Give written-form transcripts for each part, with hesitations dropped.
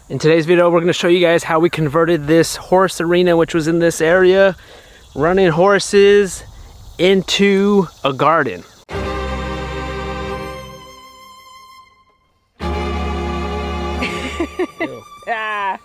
In today's video, we're going to show you guys how we converted this horse arena, which was in this area, running horses, into a garden. Ah.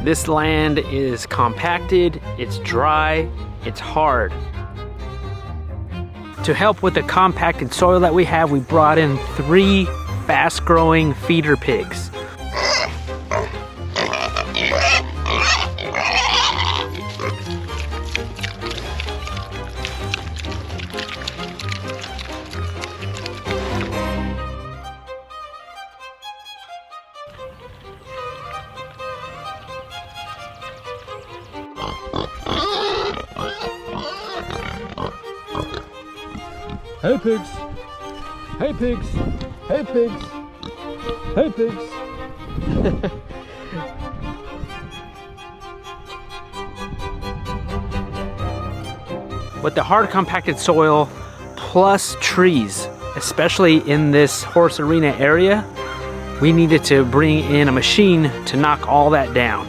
This land is compacted, it's dry, it's hard. To help with the compacted soil that we have, we brought in 3 fast-growing feeder pigs. Hey pigs! Hey pigs! Hey pigs! Hey pigs! With the hard compacted soil plus trees, especially in this horse arena area, we needed to bring in a machine to knock all that down.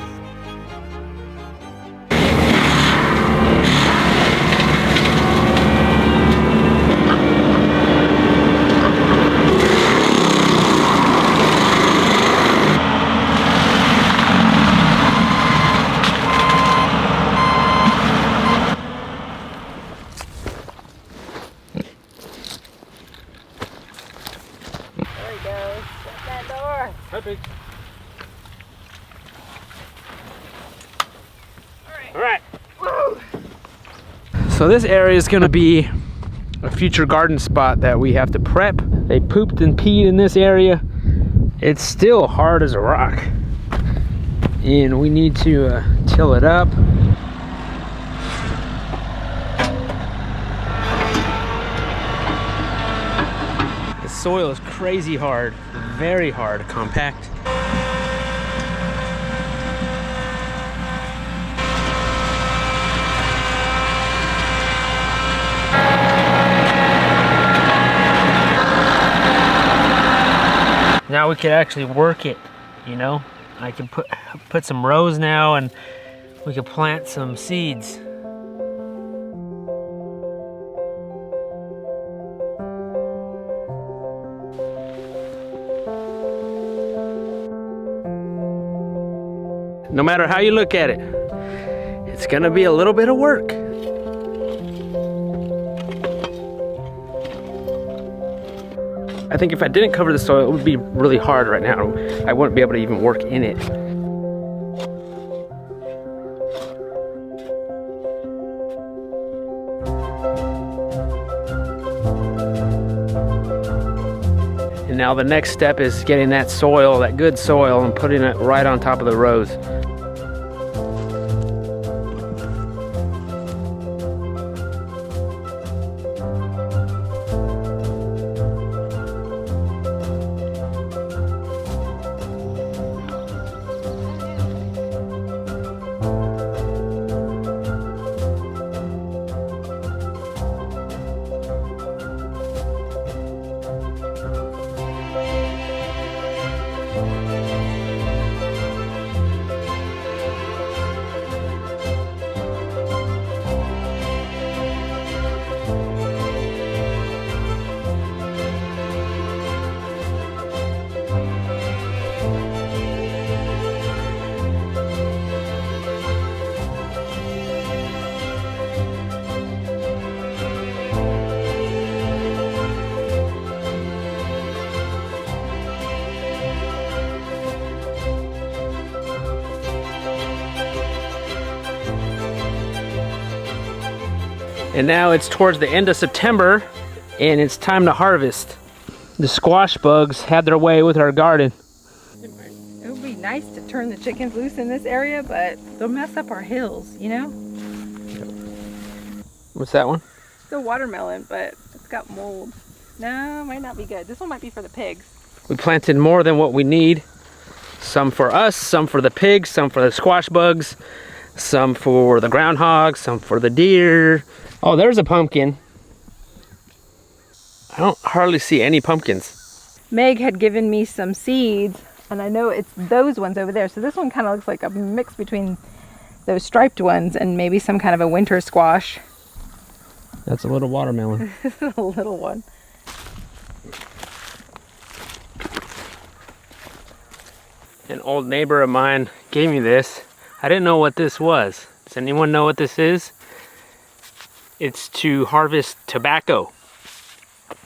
Hi, pig. All right. Woo. So this area is going to be a future garden spot that we have to prep. They pooped and peed in this area. It's still hard as a rock, and we need to till it up. The soil is crazy hard. Very hard to compact. Now we could actually work it, you know? I can put some rows now and we could plant some seeds. No matter how you look at it, it's gonna be a little bit of work. I think if I didn't cover the soil, it would be really hard right now. I wouldn't be able to even work in it. And now the next step is getting that soil, that good soil, and putting it right on top of the rows. And now it's towards the end of September and it's time to harvest. The squash bugs had their way with our garden. It would be nice to turn the chickens loose in this area, but they'll mess up our hills, you know? What's that one? It's a watermelon, but it's got mold. No, might not be good. This one might be for the pigs. We planted more than what we need. Some for us, some for the pigs, some for the squash bugs. some for the groundhog, some for the deer. Oh, there's a pumpkin. I don't hardly see any pumpkins. Meg had given me some seeds, and I know it's those ones over there. So this one kind of looks like a mix between those striped ones and maybe some kind of a winter squash. That's a little watermelon. This is a little one. An old neighbor of mine gave me this. I didn't know what this was. Does anyone know what this is? It's to harvest tobacco.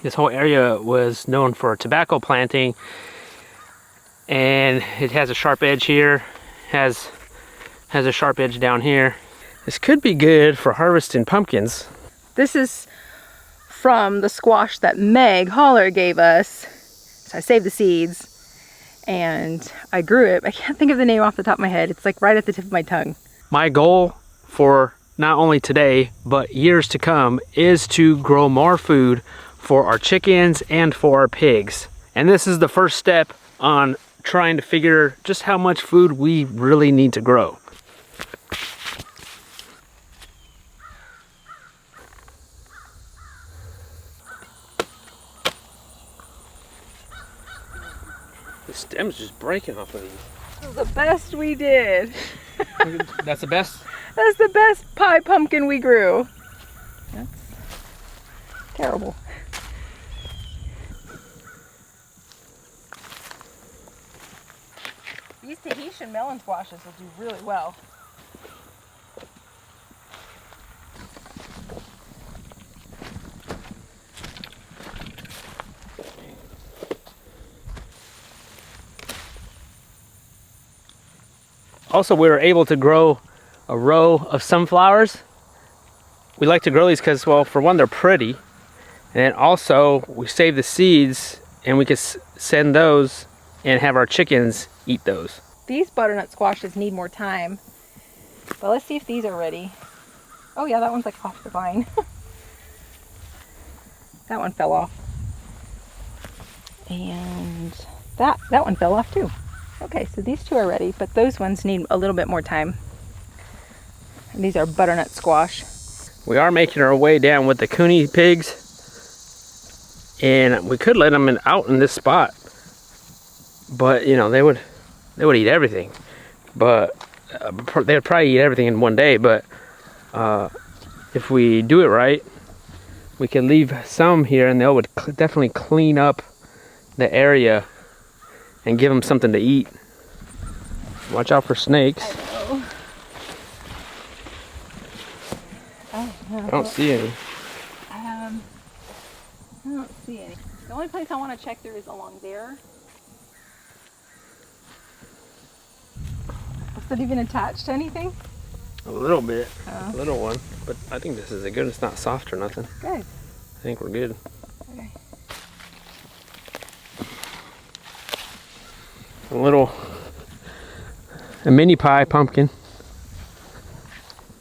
This whole area was known for tobacco planting, and it has a sharp edge here, has a sharp edge down here. This could be good for harvesting pumpkins. This is from the squash that Meg Holler gave us. So I saved the seeds and I grew it. I can't think of the name off the top of my head. It's like right at the tip of my tongue. My goal for not only today, but years to come is to grow more food for our chickens and for our pigs. And this is the first step on trying to figure just how much food we really need to grow. The stem's just breaking off of these. This is the best we did. That's the best? That's the best pie pumpkin we grew. That's terrible. These Tahitian melon squashes will do really well. Also, we were able to grow a row of sunflowers. We like to grow these because, well, for one, they're pretty. And then also, we save the seeds and we could send those and have our chickens eat those. These butternut squashes need more time. But let's see if these are ready. Oh yeah, that one's like off the vine. That one fell off. And that one fell off too. Okay, so these two are ready, but those ones need a little bit more time. And these are butternut squash. We are making our way down with the Cooney pigs, and we could let them out in this spot, but you know they would eat everything. But they'd probably eat everything in one day. But if we do it right, we can leave some here, and they would definitely clean up the area and give them something to eat. Watch out for snakes. I don't see any. I don't see any. The only place I want to check through is along there. Is it even attached to anything? A little bit. A little one. But I think this is a good. It's not soft or nothing. Good. I think we're good. Okay. A mini pie pumpkin.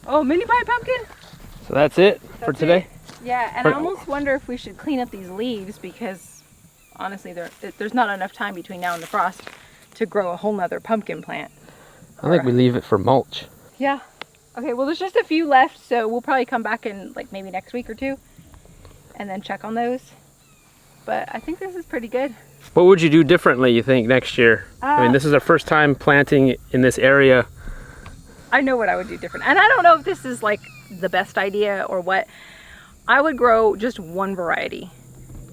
Oh, mini pie pumpkin? So that's it for today? Yeah, and I almost wonder if we should clean up these leaves because honestly there's not enough time between now and the frost to grow a whole nother pumpkin plant. I think we leave it for mulch. Yeah. Okay, well there's just a few left, so we'll probably come back in like maybe next week or two and then check on those. But I think this is pretty good. What would you do differently, you think, next year? I mean, this is our first time planting in this area. I know what I would do different. And I don't know if this is like the best idea or what. I would grow just one variety.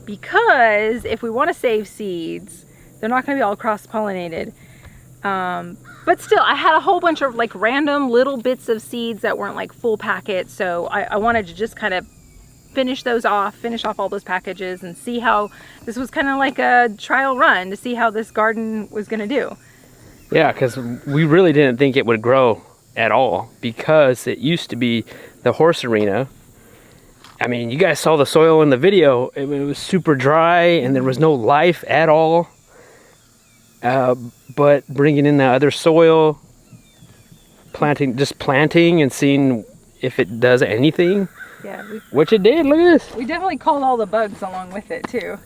Because if we want to save seeds, they're not going to be all cross-pollinated. But still, I had a whole bunch of like random little bits of seeds that weren't like full packets. So I wanted to just kind of finish off all those packages and see how this was kind of like a trial run to see how this garden was going to do. Yeah, because we really didn't think it would grow at all because it used to be the horse arena. I mean, you guys saw the soil in the video. It was super dry and there was no life at all. But bringing in the other soil, just planting and seeing if it does anything. Yeah, which it did. Look at this. We definitely called all the bugs along with it too.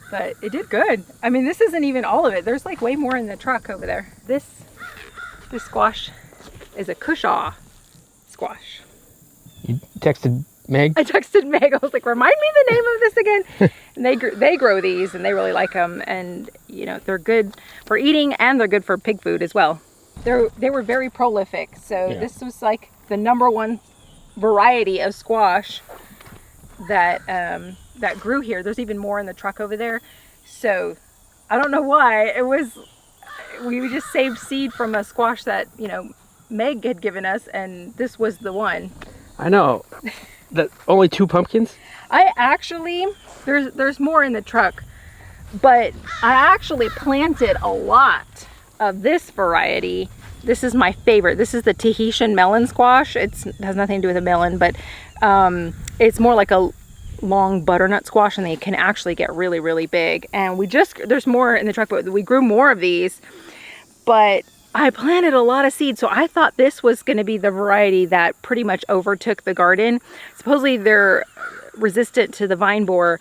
But it did good. I mean, this isn't even all of it. There's like way more in the truck over there. This squash is a cushaw squash. You texted Meg? I texted Meg. I was like, remind me the name of this again. And they grow these, and they really like them. And you know, they're good for eating, and they're good for pig food as well. They were very prolific. So this was like the #1 variety of squash that that grew here. There's even more in the truck over there. So I don't know why. It was, we just saved seed from a squash that, you know, Meg had given us, and this was the one. I know. That only 2 pumpkins? I actually, there's more in the truck, but I actually planted a lot of this variety. This is my favorite. This is the Tahitian melon squash. It has nothing to do with a melon, but it's more like a long butternut squash, and they can actually get really, really big. And there's more in the truck, but we grew more of these, but I planted a lot of seeds, so I thought this was going to be the variety that pretty much overtook the garden. Supposedly they're resistant to the vine borer,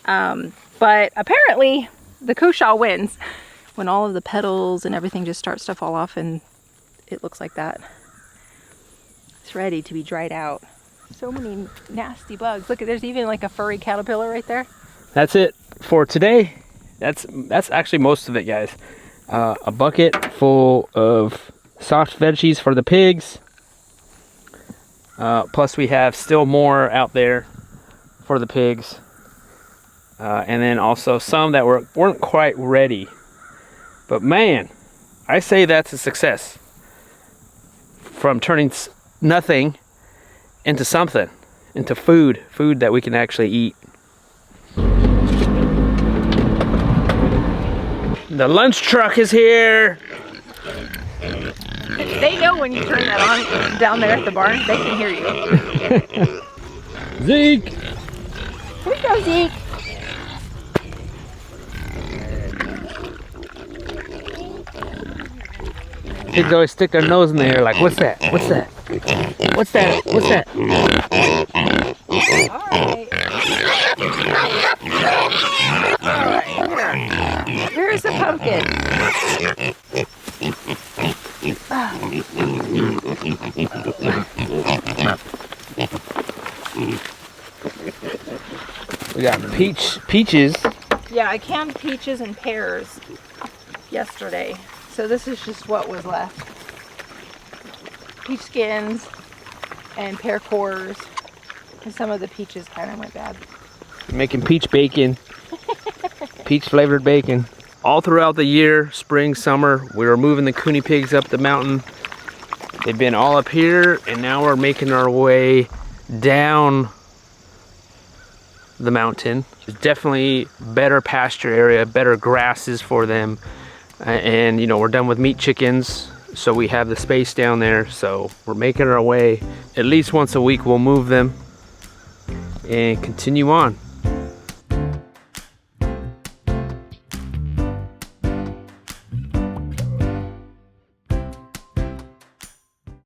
but apparently the cushaw wins. When all of the petals and everything just starts to fall off, and it looks like that. It's ready to be dried out. So many nasty bugs. Look, there's even like a furry caterpillar right there. That's it for today. That's actually most of it, guys. A bucket full of soft veggies for the pigs. Plus we have still more out there for the pigs. And then also some that weren't quite ready. But man, I say that's a success. From turning nothing into something, into food that we can actually eat. The lunch truck is here. They know when you turn that on down there at the barn. They can hear you. Zeke! Here you go, Zeke. Pigs always stick their nose in the air like, what's that? What's that? What's that? What's that? All right. Here's the pumpkin. We got peaches. Yeah, I canned peaches and pears yesterday. So this is just what was left. Peach skins and pear cores. And some of the peaches kind of went bad. Making peach bacon. Peach flavored bacon. All throughout the year, spring, summer, we were moving the Cooney pigs up the mountain. They've been all up here, and now we're making our way down the mountain. There's definitely better pasture area, better grasses for them. And you know, we're done with meat chickens, so we have the space down there. So we're making our way. At least once a week we'll move them and continue on.